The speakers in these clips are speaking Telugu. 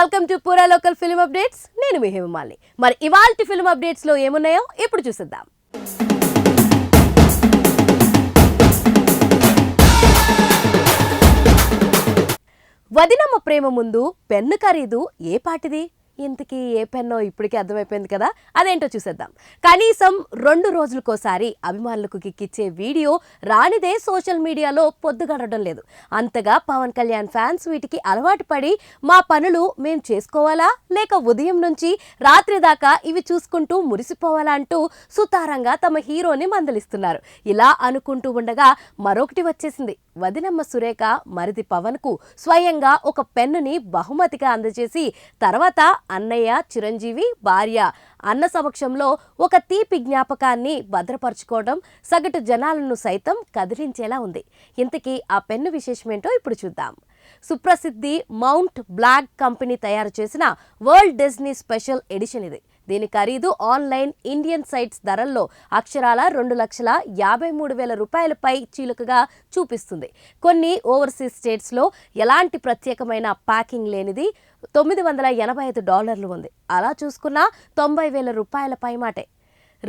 వెల్కమ్ టు పూరా లోకల్ ఫిల్మ్ అప్డేట్స్. నేను మీ హేమమాలిని. మరి ఇవాల్టి ఫిల్మ్ అప్డేట్స్ లో ఏమున్నాయో ఇప్పుడు చూసేద్దాం. వదినమ్మ ప్రేమ ముందు పెన్ను ఖరీదు ఏ పాటిది? ఇంతకీ ఏ పెన్నో ఇప్పటికే అర్థమైపోయింది కదా, అదేంటో చూసేద్దాం. కనీసం 2 రోజులకోసారి అభిమానులకు కిక్కిచ్చే వీడియో రానిదే సోషల్ మీడియాలో పొద్దుగడడం లేదు. అంతగా పవన్ కళ్యాణ్ ఫ్యాన్స్ వీటికి అలవాటు పడి మా పనులు మేం చేసుకోవాలా లేక ఉదయం నుంచి రాత్రి దాకా ఇవి చూసుకుంటూ మురిసిపోవాలా అంటూ సుతారంగా తమ హీరోని మందలిస్తున్నారు. ఇలా అనుకుంటూ ఉండగా మరొకటి వచ్చేసింది. వదినమ్మ సురేఖ మరిది పవన్ కు స్వయంగా ఒక పెన్నుని బహుమతిగా అందజేసి తర్వాత అన్నయ్య చిరంజీవి భార్య అన్న సమక్షంలో ఒక తీపి జ్ఞాపకాన్ని భద్రపరచుకోవడం సగటు జనాలను సైతం కదిలించేలా ఉంది. ఇంతకీ ఆ పెన్ను విశేషమేంటో ఇప్పుడు చూద్దాం. సుప్రసిద్ధి మౌంట్ బ్లాక్ కంపెనీ తయారు చేసిన వరల్డ్ డిజ్నీ స్పెషల్ ఎడిషన్ ఇది. దీని ఖరీదు ఆన్లైన్ ఇండియన్ సైట్స్ ధరల్లో అక్షరాల 2,53,000 రూపాయలపై చీలకగా చూపిస్తుంది. కొన్ని ఓవర్సీస్ స్టేట్స్లో ఎలాంటి ప్రత్యేకమైన ప్యాకింగ్ లేనిది $985 ఉంది. అలా చూసుకున్నా 90,000 రూపాయల పైమాటే.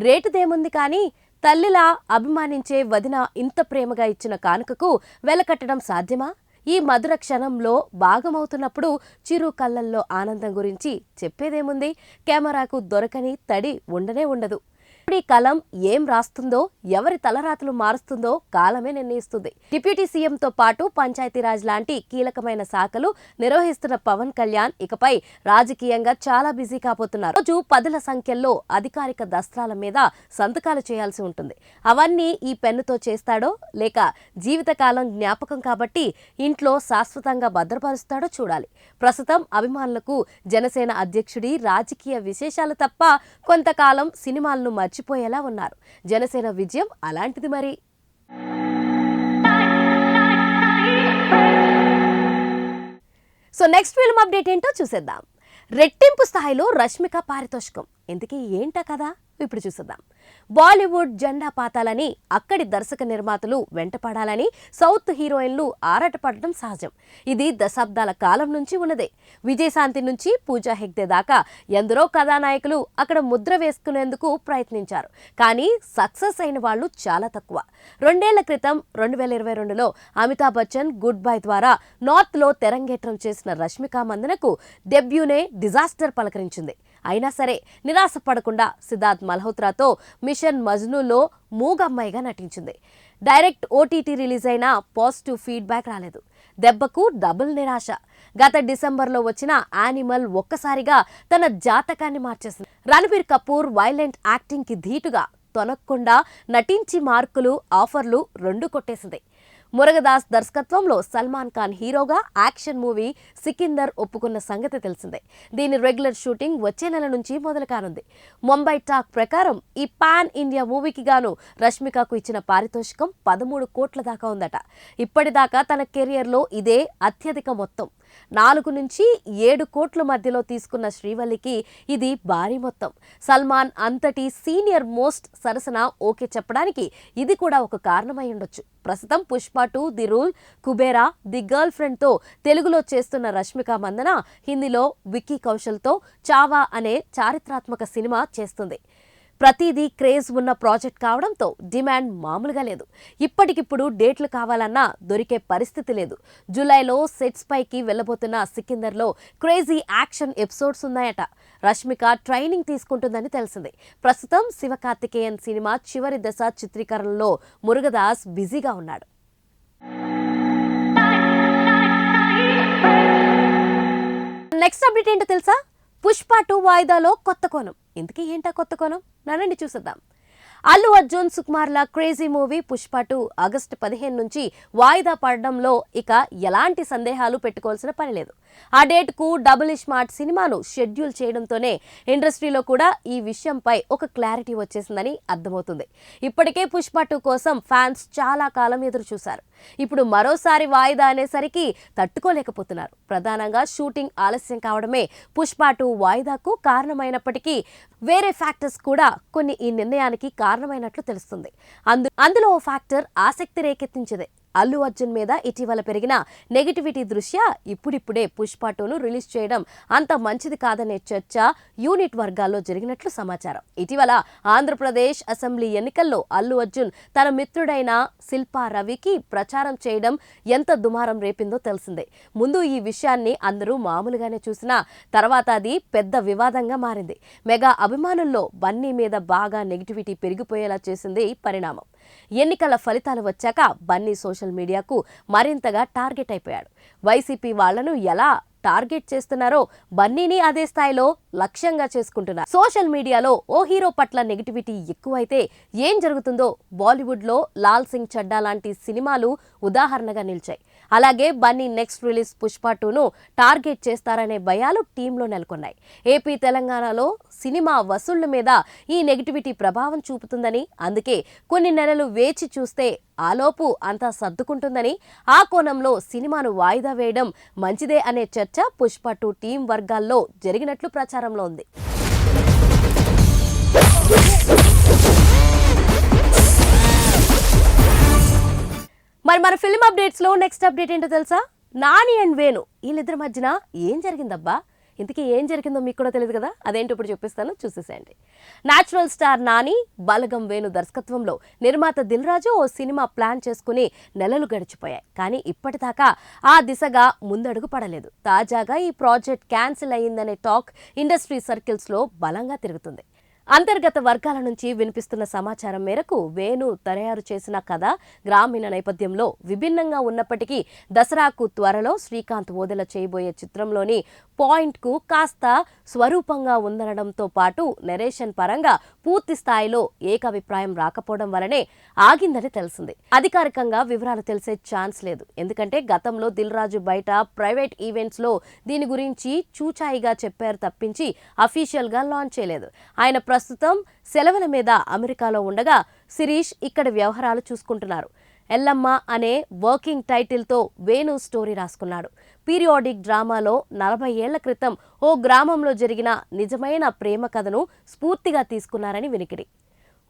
రేటుదేముంది కానీ తల్లిలా అభిమానించే వదిన ఇంత ప్రేమగా ఇచ్చిన కానుకకు వెలకట్టడం సాధ్యమా? ఈ మధుర క్షణంలో భాగమవుతున్నప్పుడు చిరు కళ్ళల్లో ఆనందం గురించి చెప్పేదేముంది? కెమెరాకు దొరకని తడి ఉండనే ఉండదు. ఈ కలం ఏం రాస్తుందో, ఎవరి తలరాతలు మారుస్తుందో కాలమే నిర్ణయిస్తుంది. డిప్యూటీ సీఎంతో పాటు పంచాయతీరాజ్ లాంటి కీలకమైన శాఖలు నిర్వహిస్తున్న పవన్ కళ్యాణ్ ఇకపై రాజకీయంగా చాలా బిజీ కాబోతున్నారు. రోజు 10ల సంఖ్యలో అధికారిక దస్త్రాల మీద సంతకాలు చేయాల్సి ఉంటుంది. అవన్నీ ఈ పెన్నుతో చేస్తాడో లేక జీవితకాలం జ్ఞాపకం కాబట్టి ఇంట్లో శాశ్వతంగా భద్రపరుస్తాడో చూడాలి. ప్రస్తుతం అభిమానులకు జనసేన అధ్యక్షుడి రాజకీయ విశేషాలు తప్ప కొంతకాలం సినిమాలను మర్చిపోయేలా ఉన్నారు. జనసేన విజయం అలాంటిది మరి. సో నెక్స్ట్ ఫిల్మ్ అప్డేట్ ఏంటో చూసేద్దాం. రెట్టింపు స్థాయిలో రష్మిక పారితోషికం. ఇంతకీ ఏంటా కదా ఇప్పుడు చూసేద్దాం. బాలీవుడ్ జెండా పాతాలని అక్కడి దర్శక నిర్మాతలు వెంటపడాలని సౌత్ హీరోయిన్లు ఆరాటపడటం సహజం. ఇది దశాబ్దాల కాలం నుంచి ఉన్నదే. విజయశాంతి నుంచి పూజా హెగ్డే దాకా ఎందరో కథానాయకులు అక్కడ ముద్ర వేసుకునేందుకు ప్రయత్నించారు. కానీ సక్సెస్ అయిన వాళ్ళు చాలా తక్కువ. 2 ఏళ్ల క్రితం 2022లో అమితాబ్ బచ్చన్ గుడ్ బై ద్వారా నార్త్లో తెరంగేట్రం చేసిన రష్మిక మందనకు డెబ్యూనే డిజాస్టర్ పలకరించింది. అయినా సరే నిరాశ పడకుండా సిద్ధార్థ్ మల్హోత్రాతో మిషన్ మజ్నూలో మూగమ్మాయిగా నటించింది. డైరెక్ట్ ఓటీటీ రిలీజ్ అయినా పాజిటివ్ ఫీడ్బ్యాక్ రాలేదు. దెబ్బకు డబుల్ నిరాశ. గత డిసెంబర్లో వచ్చిన యానిమల్ ఒక్కసారిగా తన జాతకాన్ని మార్చేసింది. రణబీర్ కపూర్ వైలెంట్ యాక్టింగ్ కి ధీటుగా తొనక్కుండా నటించి మార్కులు ఆఫర్లు 2 కొట్టేసింది. మురుగదాస్ దర్శకత్వంలో సల్మాన్ ఖాన్ హీరోగా యాక్షన్ మూవీ సికిందర్ ఒప్పుకున్న సంగతి తెలిసిందే. దీని రెగ్యులర్ షూటింగ్ వచ్చే నెల నుంచి మొదలు కానుంది. ముంబై టాక్ ప్రకారం ఈ పాన్ ఇండియా మూవీకి గాను రష్మికకు ఇచ్చిన పారితోషికం 13 కోట్ల దాకా ఉందట. ఇప్పటిదాకా తన కెరియర్లో ఇదే అత్యధిక మొత్తం. 4 నుంచి 7 కోట్ల మధ్యలో తీసుకున్న శ్రీవల్లికి ఇది భారీ మొత్తం. సల్మాన్ అంతటి సీనియర్ మోస్ట్ సరసన ఓకే చెప్పడానికి ఇది కూడా ఒక కారణమై ఉండొచ్చు. ప్రస్తుతం Pushpa 2, the rule, Kubera, the girl friend తో తెలుగులో చేస్తున్న రష్మిక మందన హిందీలో విక్కీ కౌశల్తో చావా అనే చారిత్రాత్మక సినిమా చేస్తుంది. ప్రతిదీ క్రేజ్ ఉన్న ప్రాజెక్ట్ కావడంతో డిమాండ్ మామూలుగా లేదు. ఇప్పటికిప్పుడు డేట్లు కావాలన్నా దొరికే పరిస్థితి లేదు. జూలైలో సెట్స్ పైకి వెళ్లబోతున్న సికిందర్లో క్రేజీ యాక్షన్ ఎపిసోడ్స్ ఉన్నాయట. రష్మిక ట్రైనింగ్ తీసుకుంటుందని తెలిసింది. ప్రస్తుతం శివకార్తికేయన్ సినిమా చివరి దశ చిత్రీకరణలో మురుగదాస్ బిజీగా ఉన్నాడు. నెక్స్ట్ అప్డేట్ ఏంటో తెలుసా? పుష్ప 2 వాయిదాలో కొత్త కోణం. ఇంతకీ ఏంటా కొత్త కోణం? నన్నండి చూసేద్దాం. అల్లు అర్జున్ సుకుమార్ల క్రేజీ మూవీ పుష్ప 2 ఆగస్టు 15 నుంచి వాయిదా పడడంలో ఇక ఎలాంటి సందేహాలు పెట్టుకోవాల్సిన పని లేదు. ఆ డేట్కు డబుల్ స్మార్ట్ సినిమాను షెడ్యూల్ చేయడంతోనే ఇండస్ట్రీలో కూడా ఈ విషయంపై ఒక క్లారిటీ వచ్చేసిందని అర్థమవుతుంది. ఇప్పటికే పుష్ప 2 కోసం ఫ్యాన్స్ చాలా కాలం ఎదురు చూశారు. ఇప్పుడు మరోసారి వాయిదా అనేసరికి తట్టుకోలేకపోతున్నారు. ప్రధానంగా షూటింగ్ ఆలస్యం కావడమే పుష్ప 2 వాయిదాకు కారణమైనప్పటికీ వేరే ఫ్యాక్టర్స్ కూడా కొన్ని ఈ నిర్ణయానికి కారణమైనట్లు తెలుస్తుంది. అందులో ఓ ఫ్యాక్టర్ ఆసక్తి రేకెత్తించింది. అల్లు అర్జున్ మీద ఇటీవల పెరిగిన నెగిటివిటీ దృష్ట్యా ఇప్పుడిప్పుడే పుష్ప 2ను రిలీజ్ చేయడం అంత మంచిది కాదనే చర్చ యూనిట్ వర్గాల్లో జరిగినట్లు సమాచారం. ఇటీవల ఆంధ్రప్రదేశ్ అసెంబ్లీ ఎన్నికల్లో అల్లు అర్జున్ తన మిత్రుడైన శిల్పా రవికి ప్రచారం చేయడం ఎంత దుమారం రేపిందో తెలిసిందే. ముందు ఈ విషయాన్ని అందరూ మామూలుగానే చూసినా తర్వాత అది పెద్ద వివాదంగా మారింది. మెగా అభిమానుల్లో బన్నీ మీద బాగా నెగిటివిటీ పెరిగిపోయేలా చేసింది పరిణామం. ఎన్నికల ఫలితాలు వచ్చాక బన్నీ సోషల్ మీడియాకు మరింతగా టార్గెట్ అయిపోయాడు. వైసీపీ వాళ్లను ఎలా టార్గెట్ చేస్తున్నారో బన్నీని అదే స్థాయిలో లక్ష్యంగా చేసుకుంటున్నారు. సోషల్ మీడియాలో ఓ హీరో పట్ల నెగిటివిటీ ఎక్కువైతే ఏం జరుగుతుందో బాలీవుడ్ లో లాల్ సింగ్ చడ్డా లాంటి సినిమాలు ఉదాహరణగా నిలిచాయి. అలాగే బన్నీ నెక్స్ట్ రిలీజ్ పుష్ప 2ను టార్గెట్ చేస్తారనే భయాలు టీంలో నెలకొన్నాయి. ఏపీ తెలంగాణలో సినిమా వసూళ్ల మీద ఈ నెగిటివిటీ ప్రభావం చూపుతుందని, అందుకే కొన్ని నెలలు వేచి చూస్తే ఆలోపు అంతా సర్దుకుంటుందని, ఆ కోణంలో సినిమాను వాయిదా వేయడం మంచిదే అనే చర్చ పుష్ప 2 టీం వర్గాల్లో జరిగినట్లు ప్రచారంలో ఉంది. మరి మన ఫిల్మ్ అప్డేట్స్ లో నెక్స్ట్ అప్డేట్ ఏంటో తెలుసా? నాని అండ్ వేణు వీళ్ళిద్దరి మధ్యన ఏం జరిగిందబ్బా? ఇంతకీ ఏం జరిగిందో మీకు కూడా తెలియదు కదా, అదేంటో ఇప్పుడు చెప్పిస్తాను, చూసేసేయండి. న్యాచురల్ స్టార్ నాని, బలగం వేణు దర్శకత్వంలో నిర్మాత దిల్ రాజు ఓ సినిమా ప్లాన్ చేసుకుని నెలలు గడిచిపోయాయి. కానీ ఇప్పటిదాకా ఆ దిశగా ముందడుగు పడలేదు. తాజాగా ఈ ప్రాజెక్ట్ క్యాన్సిల్ అయ్యిందనే టాక్ ఇండస్ట్రీ సర్కిల్స్ లో బలంగా తిరుగుతుంది. అంతర్గత వర్గాల నుంచి వినిపిస్తున్న సమాచారం మేరకు వేణు తయారు చేసిన కథ గ్రామీణ నేపథ్యంలో విభిన్నంగా ఉన్నప్పటికీ దసరాకు త్వరలో శ్రీకాంత్ ఓదెల చేయబోయే చిత్రంలోని పాయింట్ కు కాస్త స్వరూపంగా ఉందనడంతో పాటు నెరేషన్ పరంగా పూర్తి స్థాయిలో ఏకాభిప్రాయం రాకపోవడం వలనే ఆగిందని తెలిసింది. అధికారికంగా వివరాలు తెలిసే ఛాన్స్ లేదు. ఎందుకంటే గతంలో దిల్ రాజు బయట ప్రైవేట్ ఈవెంట్స్ లో దీని గురించి చూచాయిగా చెప్పారు తప్పించి అఫీషియల్ గా లాంచ్ చేయలేదు. ఆయన ప్రస్తుతం సెలవుల మీద అమెరికాలో ఉండగా శిరీష్ ఇక్కడ వ్యవహారాలు చూసుకుంటున్నారు. ఎల్లమ్మ అనే వర్కింగ్ టైటిల్తో వేణు స్టోరీ రాసుకున్నాడు. పీరియాడిక్ డ్రామాలో 40 ఏళ్ల క్రితం ఓ గ్రామంలో జరిగిన నిజమైన ప్రేమ కథను స్ఫూర్తిగా తీసుకున్నారని వినికిడి.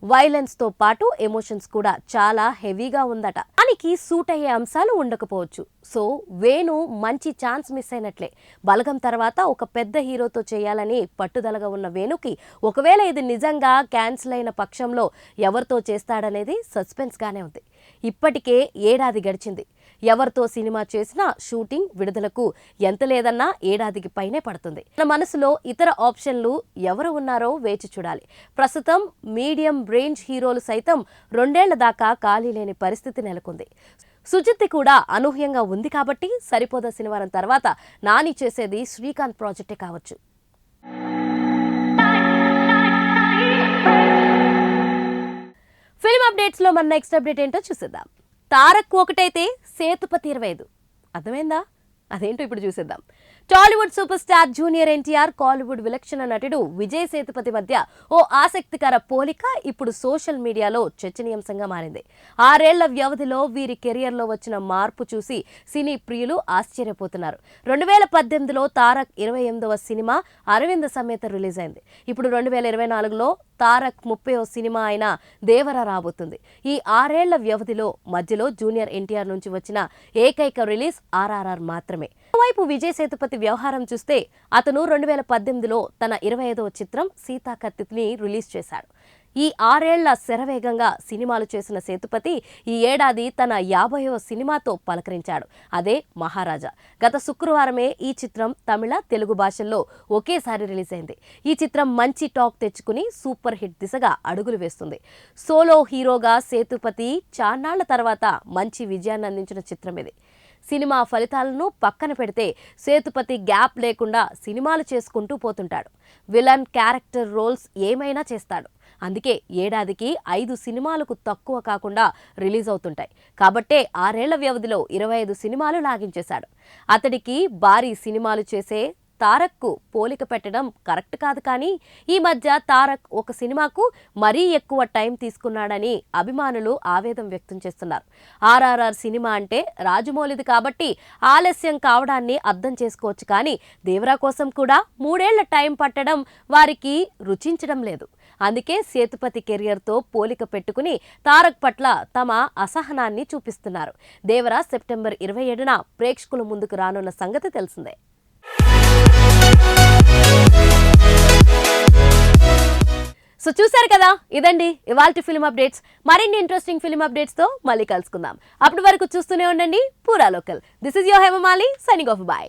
వైలెన్స్ తో పాటు ఎమోషన్స్ కూడా చాలా హెవీగా ఉందట. దానికి సూట్ అయ్యే అంశాలు ఉండకపోవచ్చు. సో వేణు మంచి ఛాన్స్ మిస్ అయినట్లే. బలగం తర్వాత ఒక పెద్ద హీరోతో చేయాలని పట్టుదలగా ఉన్న వేణుకి ఒకవేళ ఇది నిజంగా క్యాన్సిల్ అయిన పక్షంలో ఎవరితో చేస్తాడనేది సస్పెన్స్ గానే ఉంది. ఇప్పటికే ఏడాది గడిచింది. ఎవరితో సినిమా చేసినా షూటింగ్ విడుదలకు ఎంత లేదన్నా ఏడాదికి పైనే పడుతుంది. మన మనసులో ఇతర ఆప్షన్లు ఎవరు ఉన్నారో వేచి చూడాలి. ప్రస్తుతం మీడియం రేంజ్ హీరోలు సైతం 2 ఏళ్ల దాకా ఖాళీ లేని పరిస్థితి నెలకొంది. సుజిత్ కూడా అనూహ్యంగా ఉంది కాబట్టి సరిపోదా శనివారం తర్వాత నాని చేసేది శ్రీకాంత్ ప్రాజెక్టే కావచ్చు. ఫిల్మ్ అప్డేట్స్ లో మన నెక్స్ట్ అప్డేట్ ఏంటో చూసేద్దాం. తారక్ ఒకటైతే సేతుపతి 25. అర్థమైందా? అదేంటో ఇప్పుడు చూసేద్దాం. Tollywood super star junior NTR, Kollywood విలక్షణ నటుడు విజయ్ సేతుపతి మధ్య ఓ ఆసక్తికర పోలిక ఇప్పుడు సోషల్ మీడియాలో చర్చనీయాంశంగా మారింది. 6 ఏళ్ల వ్యవధిలో వీరి కెరియర్లో వచ్చిన మార్పు చూసి సినీ ప్రియులు ఆశ్చర్యపోతున్నారు. 2018లో తారక్ 28వ సినిమా అరవింద సమేత రిలీజ్ అయింది. ఇప్పుడు 2024లో తారక్ 30వ సినిమా అయిన దేవర రాబోతుంది. ఈ 6 ఏళ్ల వ్యవధిలో మధ్యలో జూనియర్ ఎన్టీఆర్ నుంచి వచ్చిన ఏకైక రిలీజ్ RRR మాత్రమే. మరోవైపు విజయ్ సేతుపతి వ్యవహారం చూస్తే అతను 2018లో తన 25వ చిత్రం సీతాకత్తిని రిలీజ్ చేశాడు. ఈ 6 ఏళ్ల శరవేగంగా సినిమాలు చేసిన సేతుపతి ఈ ఏడాది తన 50వ సినిమాతో పలకరించాడు. అదే మహారాజా. గత శుక్రవారమే ఈ చిత్రం తమిళ, తెలుగు భాషల్లో ఒకేసారి రిలీజ్ అయింది. ఈ చిత్రం మంచి టాక్ తెచ్చుకుని సూపర్ హిట్ దిశగా అడుగులు వేస్తుంది. సోలో హీరోగా సేతుపతి చాన్నాళ్ల తర్వాత మంచి విజయాన్ని అందించిన చిత్రం ఇది. సినిమా ఫలితాలను పక్కన పెడితే సేతుపతి గ్యాప్ లేకుండా సినిమాలు చేసుకుంటూ పోతుంటాడు. విలన్, క్యారెక్టర్ రోల్స్ ఏమైనా చేస్తాడు. అందుకే ఏడాదికి 5 సినిమాలకు తక్కువ కాకుండా రిలీజ్ అవుతుంటాయి. కాబట్టే 6 ఏళ్ల వ్యవధిలో 25 సినిమాలు లాగించేశాడు. అతడికి భారీ సినిమాలు చేసే తారక్కు పోలిక పెట్టడం కరెక్ట్ కాదు, కానీ ఈ మధ్య తారక్ ఒక సినిమాకు మరీ ఎక్కువ టైం తీసుకున్నాడని అభిమానులు ఆవేదన వ్యక్తం చేస్తున్నారు. ఆర్ఆర్ఆర్ సినిమా అంటే రాజమౌళిది కాబట్టి ఆలస్యం కావడాన్ని అర్థం చేసుకోవచ్చు, కానీ దేవరా కోసం కూడా 3 ఏళ్ల టైం పట్టడం వారికి రుచించడం లేదు. అందుకే సేతుపతి కెరియర్తో పోలిక పెట్టుకుని తారక్ పట్ల తమ అసహనాన్ని చూపిస్తున్నారు. దేవరా సెప్టెంబర్ 27న ప్రేక్షకుల ముందుకు రానున్న సంగతి తెలిసిందే. సో చూశారు కదా, ఇదండి ఇవాల్టి ఫిల్మ్ అప్డేట్స్. మరిన్ని ఇంట్రెస్టింగ్ ఫిల్మ్ అప్డేట్స్తో మళ్ళీ కలుసుకుందాం. అప్పటి వరకు చూస్తూనే ఉండండి పూరా local. This is your Hemamali signing off. By.